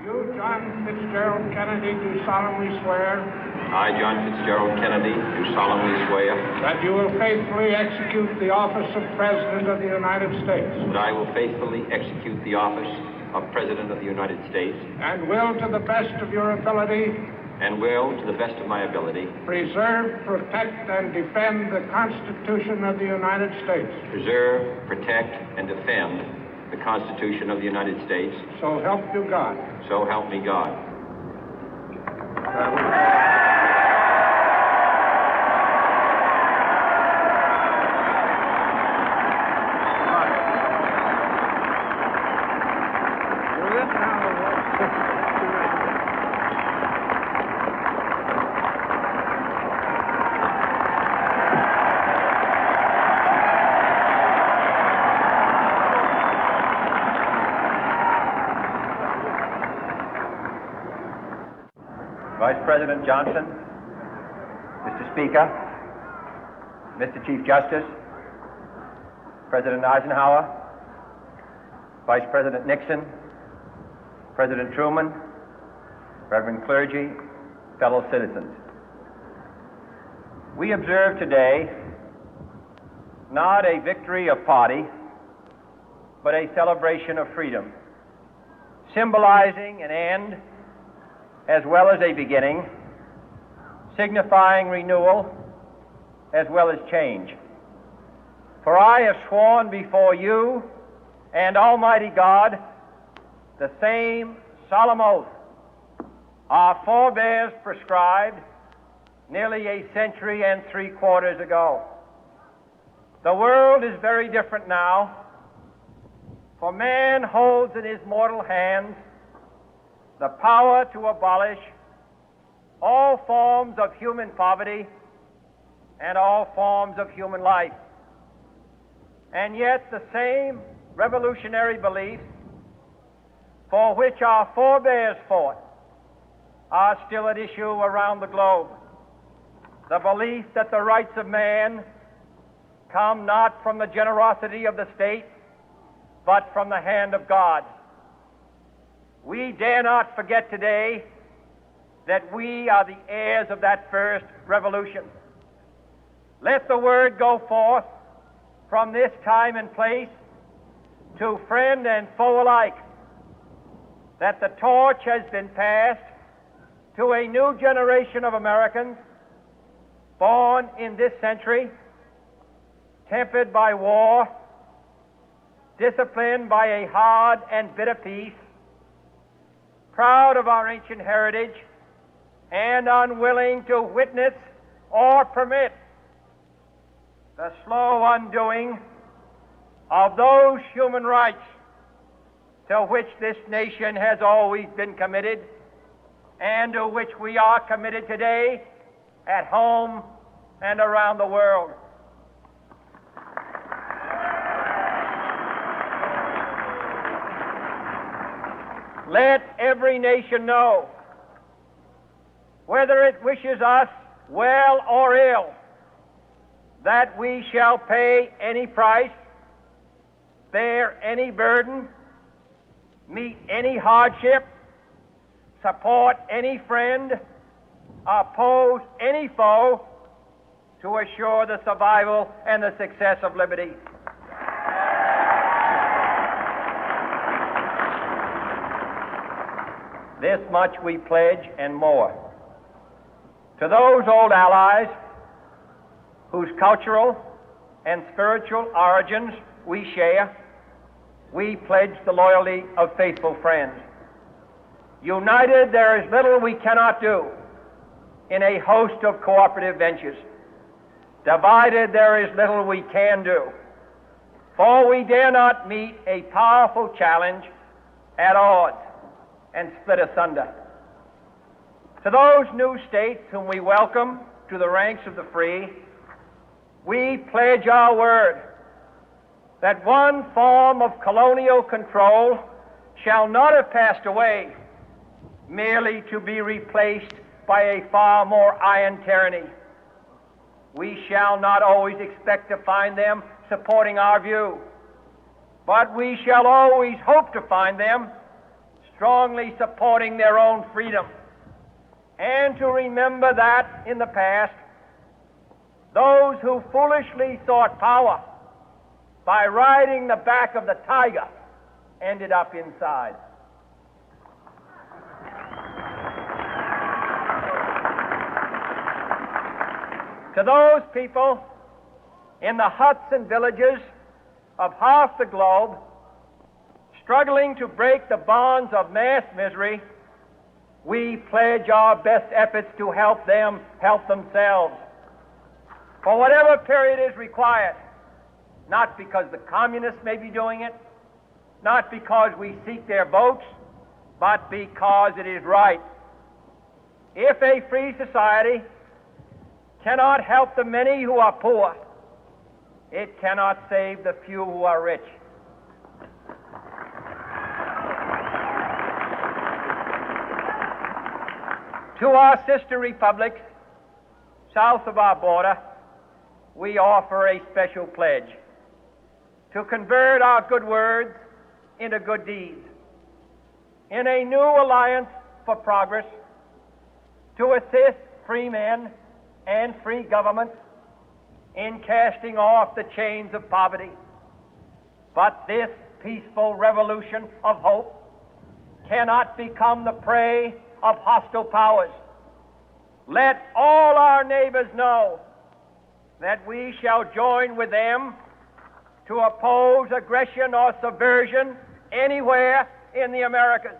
You, John Fitzgerald Kennedy, do solemnly swear I, John Fitzgerald Kennedy, do solemnly swear that you will faithfully execute the office of President of the United States that I will faithfully execute the office of President of the United States and will, to the best of your ability, and will, to the best of my ability, preserve, protect, and defend the Constitution of the United States. preserve, protect, and defend the Constitution of the United States. So help you God. So help me God. Vice President Johnson, Mr. Speaker, Mr. Chief Justice, President Eisenhower, Vice President Nixon, President Truman, Reverend clergy, fellow citizens. We observe today not a victory of party, but a celebration of freedom, symbolizing an end as well as a beginning, signifying renewal as well as change. For I have sworn before you and Almighty God the same solemn oath our forebears prescribed nearly a century and 3/4 ago. The world is very different now, for man holds in his mortal hands the power to abolish all forms of human poverty and all forms of human life. And yet the same revolutionary beliefs for which our forebears fought are still at issue around the globe. The belief that the rights of man come not from the generosity of the state, but from the hand of God. We dare not forget today that we are the heirs of that first revolution. Let the word go forth from this time and place to friend and foe alike that the torch has been passed to a new generation of Americans born in this century, tempered by war, disciplined by a hard and bitter peace, proud of our ancient heritage, and unwilling to witness or permit the slow undoing of those human rights to which this nation has always been committed and to which we are committed today at home and around the world. Let every nation know, whether it wishes us well or ill, that we shall pay any price, bear any burden, meet any hardship, support any friend, oppose any foe to assure the survival and the success of liberty. This much we pledge and more. To those old allies whose cultural and spiritual origins we share, we pledge the loyalty of faithful friends. United, there is little we cannot do in a host of cooperative ventures. Divided, there is little we can do, for we dare not meet a powerful challenge at odds and split asunder. To those new states whom we welcome to the ranks of the free, we pledge our word that one form of colonial control shall not have passed away, merely to be replaced by a far more iron tyranny. We shall not always expect to find them supporting our view, but we shall always hope to find them strongly supporting their own freedom, and to remember that in the past, those who foolishly sought power by riding the back of the tiger ended up inside. To those people in the huts and villages of half the globe struggling to break the bonds of mass misery, we pledge our best efforts to help them help themselves for whatever period is required, not because the communists may be doing it, not because we seek their votes, but because it is right. If a free society cannot help the many who are poor, it cannot save the few who are rich. To our sister republics south of our border, we offer a special pledge to convert our good words into good deeds, in a new alliance for progress, to assist free men and free governments in casting off the chains of poverty. But this peaceful revolution of hope cannot become the prey of hostile powers. Let all our neighbors know that we shall join with them to oppose aggression or subversion anywhere in the Americas.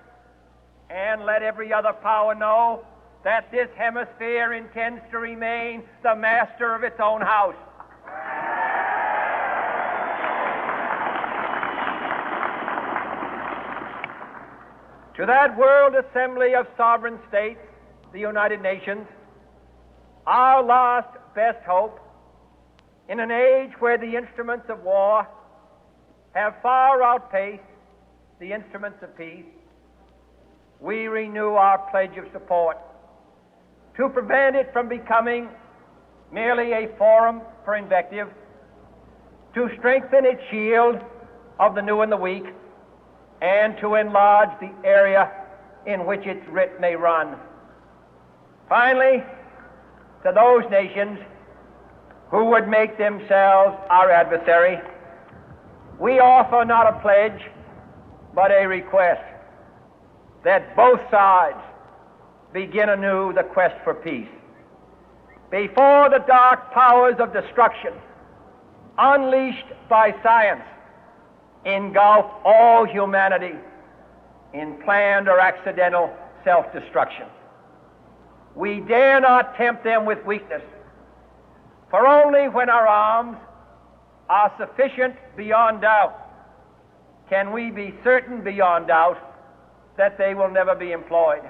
And let every other power know that this hemisphere intends to remain the master of its own house. To that World Assembly of Sovereign States, the United Nations, our last best hope, in an age where the instruments of war have far outpaced the instruments of peace, we renew our pledge of support to prevent it from becoming merely a forum for invective, to strengthen its shield of the new and the weak, and to enlarge the area in which its writ may run. Finally, to those nations who would make themselves our adversary, we offer not a pledge, but a request that both sides begin anew the quest for peace. Before the dark powers of destruction, unleashed by science, engulf all humanity in planned or accidental self-destruction, we dare not tempt them with weakness, for only when our arms are sufficient beyond doubt can we be certain beyond doubt that they will never be employed.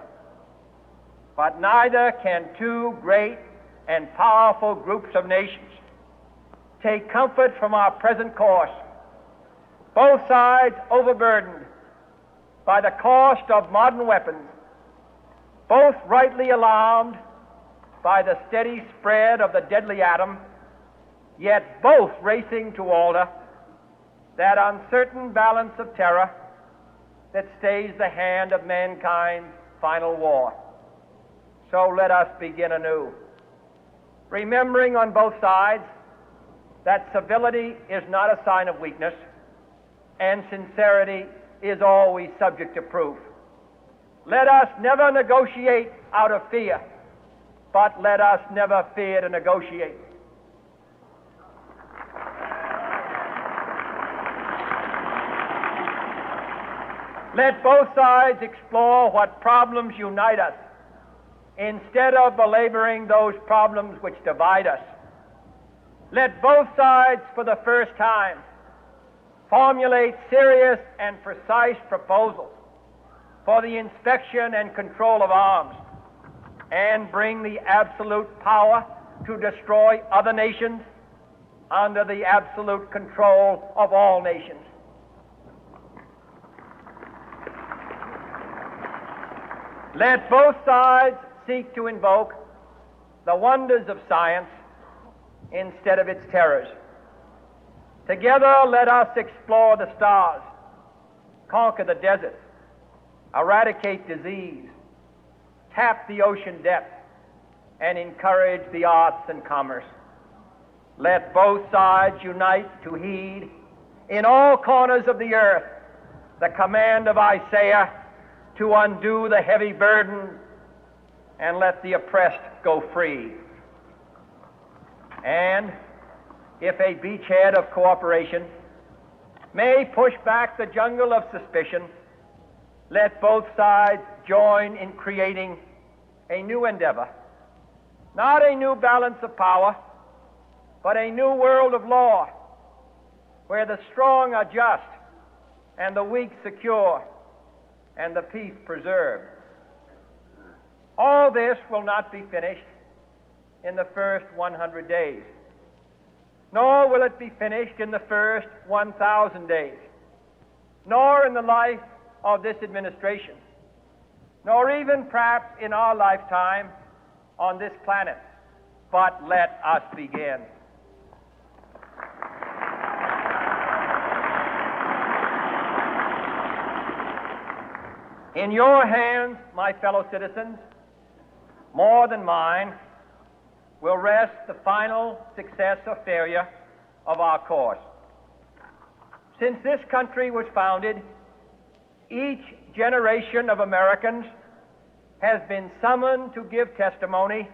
But neither can two great and powerful groups of nations take comfort from our present course, both sides overburdened by the cost of modern weapons, both rightly alarmed by the steady spread of the deadly atom, yet both racing to alter that uncertain balance of terror that stays the hand of mankind's final war. So let us begin anew, remembering on both sides that civility is not a sign of weakness, and sincerity is always subject to proof. Let us never negotiate out of fear, but let us never fear to negotiate. Let both sides explore what problems unite us, instead of belaboring those problems which divide us. Let both sides, for the first time, formulate serious and precise proposals for the inspection and control of arms, and bring the absolute power to destroy other nations under the absolute control of all nations. Let both sides seek to invoke the wonders of science instead of its terrors. Together, let us explore the stars, conquer the deserts, eradicate disease, tap the ocean depth, and encourage the arts and commerce. Let both sides unite to heed in all corners of the earth the command of Isaiah to undo the heavy burden and let the oppressed go free. And if a beachhead of cooperation may push back the jungle of suspicion, let both sides join in creating a new endeavor, not a new balance of power, but a new world of law, where the strong are just and the weak secure and the peace preserved. All this will not be finished in the first 100 days, nor will it be finished in the first 1,000 days, nor in the life of this administration, nor even perhaps in our lifetime on this planet. But let us begin. In your hands, my fellow citizens, more than mine, will rest the final success or failure of our course. Since this country was founded, each generation of Americans has been summoned to give testimony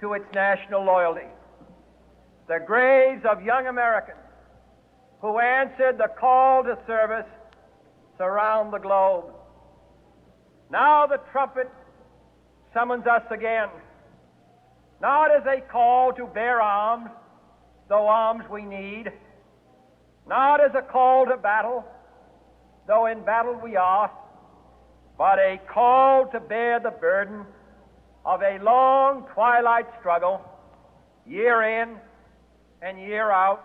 to its national loyalty. The graves of young Americans who answered the call to service surround the globe. Now the trumpet summons us again, not as a call to bear arms, though arms we need, not as a call to battle, though in battle we are, but a call to bear the burden of a long twilight struggle, year in and year out,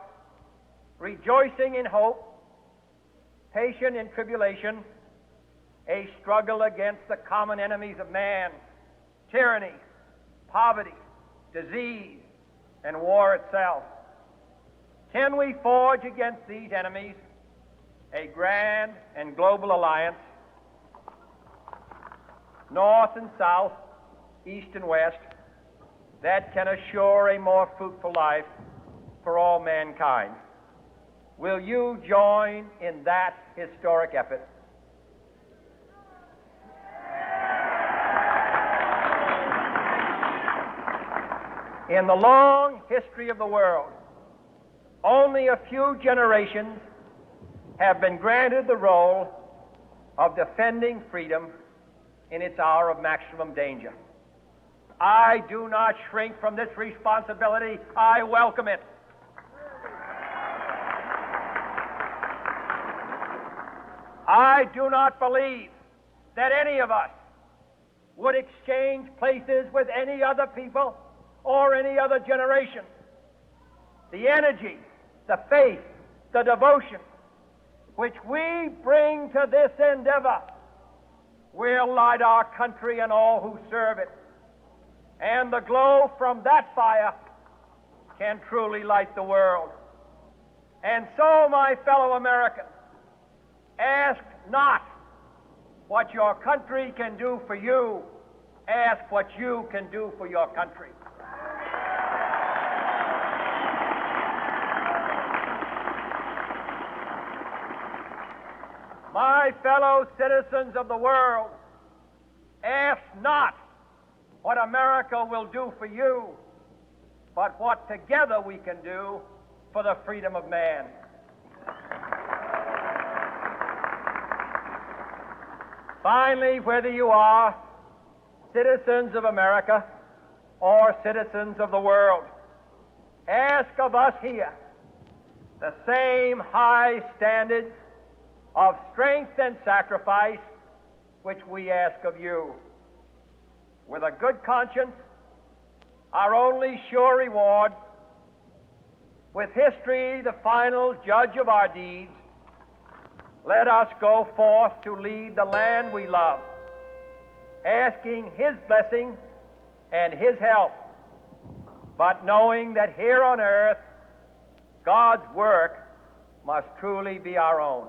rejoicing in hope, patient in tribulation, a struggle against the common enemies of man, tyranny, poverty, disease, and war itself. Can we forge against these enemies a grand and global alliance, north and south, east and west, that can assure a more fruitful life for all mankind? Will you join in that historic effort? In the long history of the world, only a few generations have been granted the role of defending freedom in its hour of maximum danger. I do not shrink from this responsibility. I welcome it. I do not believe that any of us would exchange places with any other people or any other generation. The energy, the faith, the devotion which we bring to this endeavor will light our country and all who serve it. And the glow from that fire can truly light the world. And so, my fellow Americans, ask not what your country can do for you, ask what you can do for your country. My fellow citizens of the world, ask not what America will do for you, but what together we can do for the freedom of man. Finally, whether you are citizens of America or citizens of the world, ask of us here the same high standards of strength and sacrifice which we ask of you. With a good conscience, our only sure reward, with history the final judge of our deeds, let us go forth to lead the land we love, asking His blessing and His help, but knowing that here on earth, God's work must truly be our own.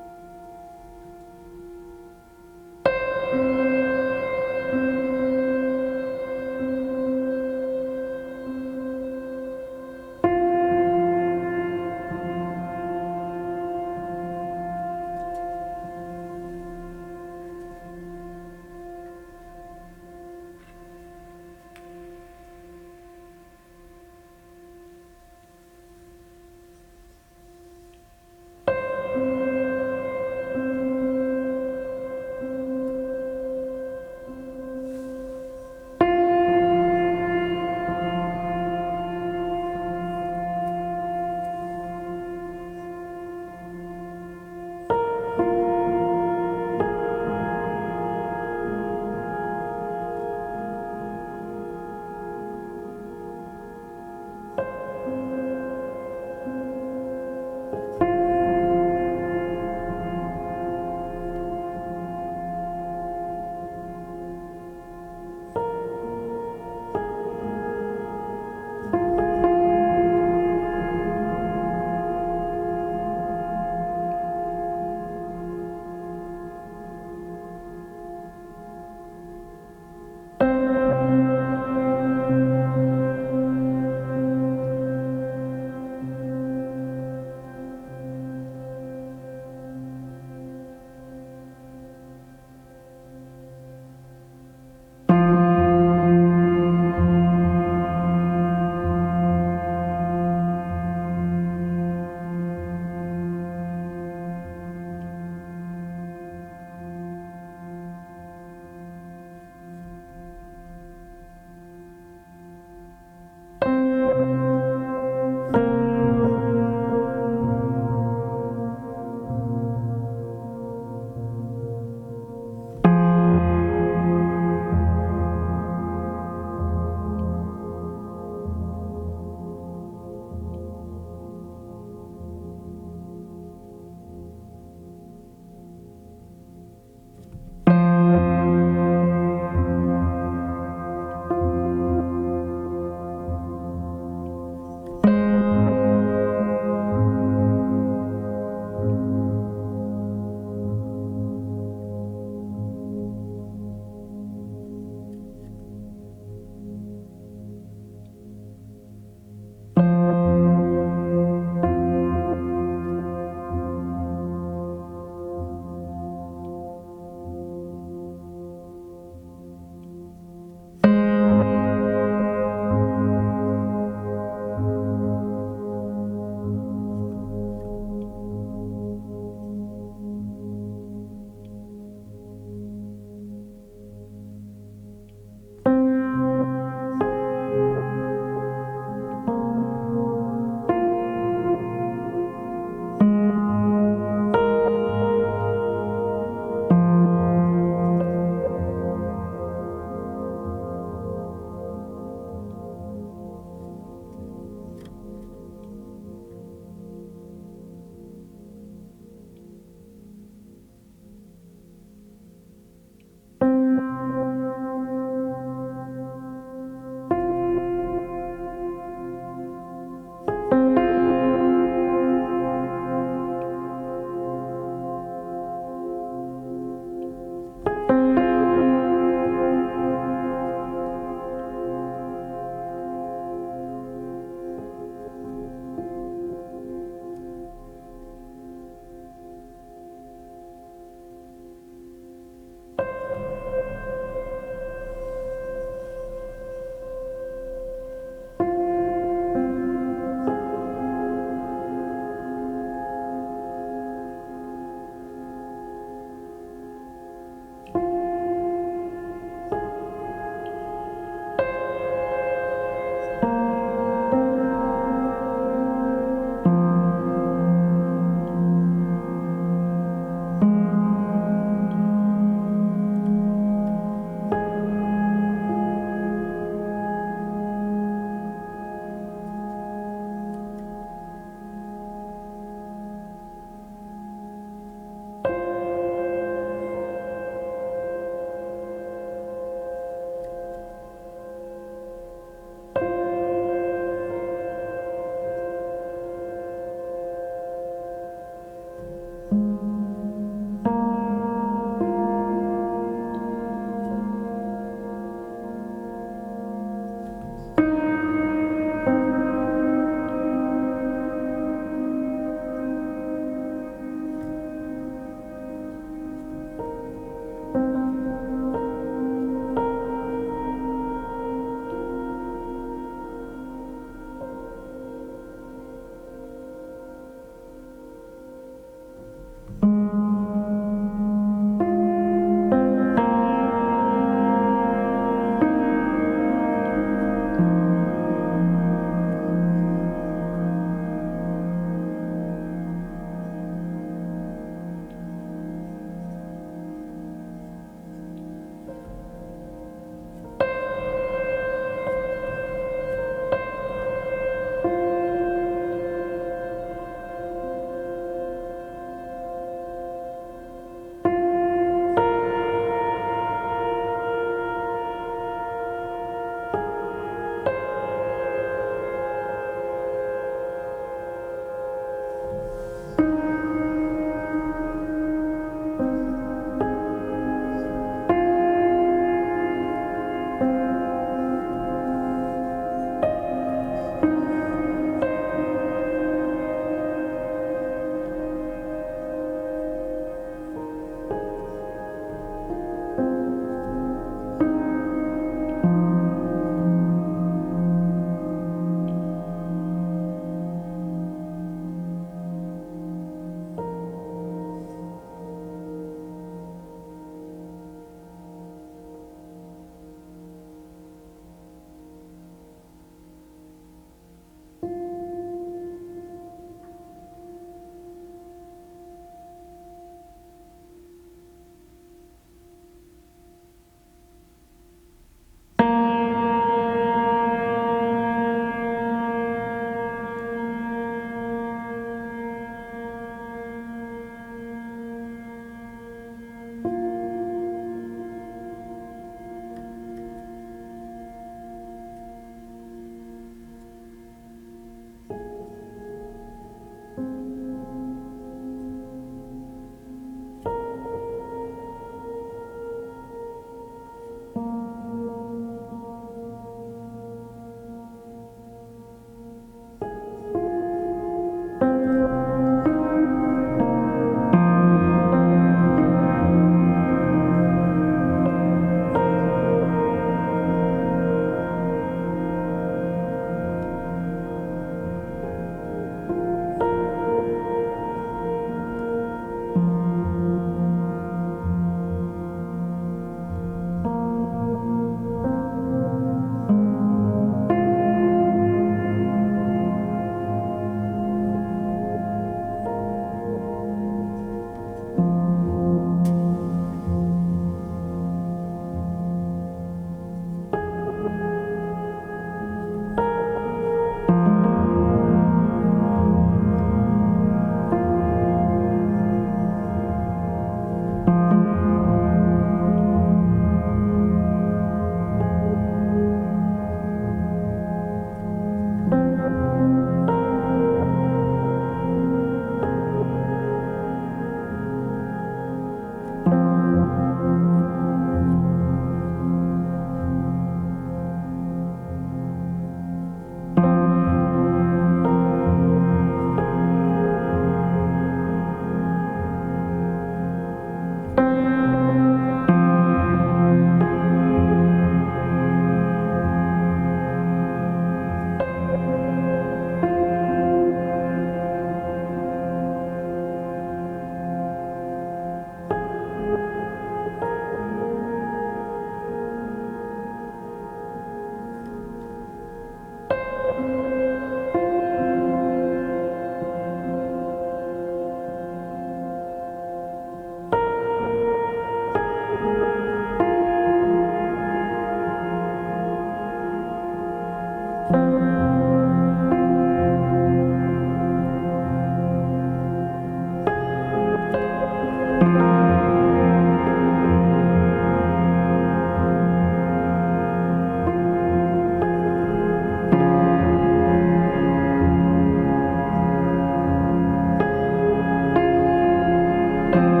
you.